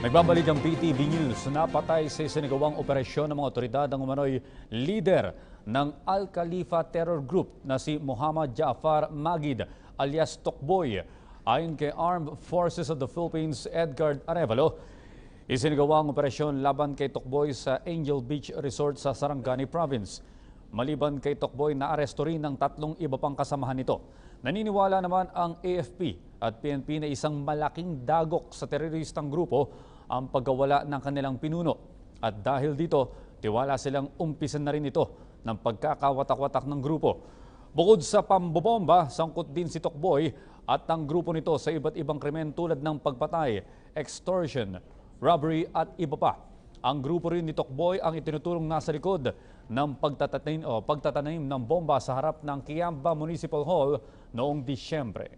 Nagbabalik ang PTV News. Napatay sa isinagawang operasyon ng mga otoridad ang umano'y leader ng Al Khalifa Terror Group na si Muhammad Jaafar Magid alias Tokboy. Ayon kay Armed Forces of the Philippines Edgar Arevalo, isinagawang operasyon laban kay Tokboy sa Angel Beach Resort sa Sarangani Province. Maliban kay Tokboy, naaresto rin ng 3 iba pang kasamahan nito. Naniniwala naman ang AFP at PNP na isang malaking dagok sa teroristang grupo ang pagkawala ng kanilang pinuno. At dahil dito, tiwala silang umpisan na rin ito ng pagkakawatak-watak ng grupo. Bukod sa pambobomba, sangkot din si Tokboy at ang grupo nito sa iba't ibang krimen tulad ng pagpatay, extortion, robbery at iba pa. Ang grupo rin ni Tokboy ang itinuturong nasa likod ng pagtatanim ng bomba sa harap ng Kiamba Municipal Hall noong Disyembre.